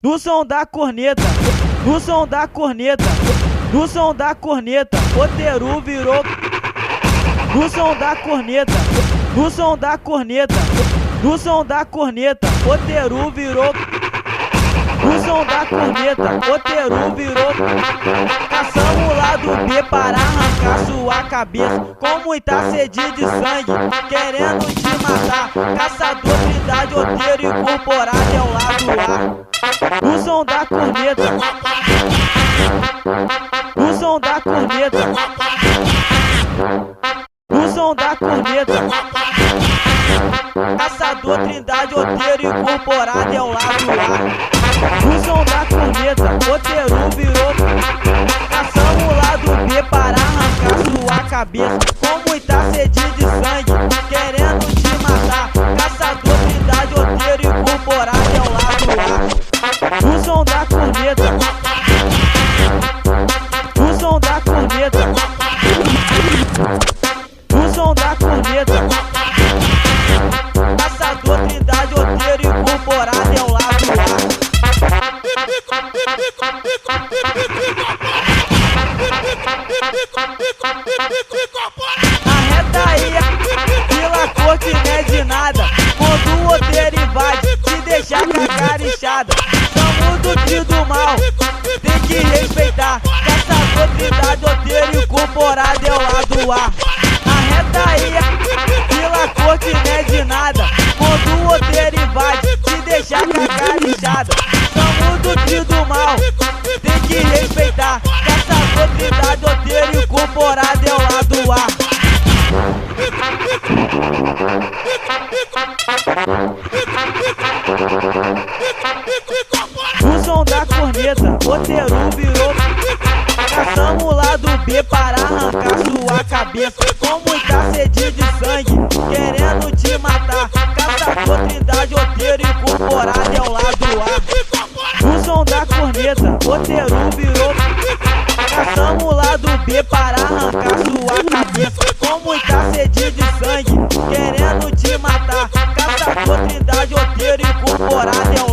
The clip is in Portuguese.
No som da corneta, no som da corneta, no som da corneta, Roteiro virou. No som da corneta, no som da corneta, no som da corneta, Roteiro virou. No som da corneta, Roteiro virou. Caçamos lá do B para arrancar sua cabeça, com muita sede de sangue, querendo te matar. Caçador, Trindade, Roteiro incorporado é o lado A. No som da corneta, no som da corneta, no som da corneta, Caçador, Trindade, Roteiro incorporado é o lado A. No som da corneta, Roteiro virou. Caçamos lá do B para arrancar sua cabeça, com muita sede de sangue, querendo te matar. Caçador, Trindade, Roteiro incorporado é o lado A. No som da corneta, no som da corneta, no som da corneta, Caçador, Trindade, Roteiro incorporado é o lado A. Arreta aí, Vila Corte não é de nada, quando o Roteiro invade, te deixar com a cara inchada. Somos do trio do mal, tem que respeitar. Caçador, Trindade, Roteiro incorporado é o lado A. Arreta aí, Vila Corte não é de nada, quando o Roteiro invade, te deixar com a cara inchada. Somos do trio do mal, tem que respeitar. Caçador, Trindade, Roteiro incorporado é o lado A. No som da corneta, Roteiro virou. Caçamos lá do B para arrancar sua cabeça, com muita sede de sangue, querendo te matar. Caçador, Trindade, Roteiro incorporado é o lado A. No som da corneta, Roteiro virou. Caçamos lá do B para arrancar sua cabeça, com muita sede de sangue, querendo te matar. Caçador, Trindade, Roteiro incorporado é o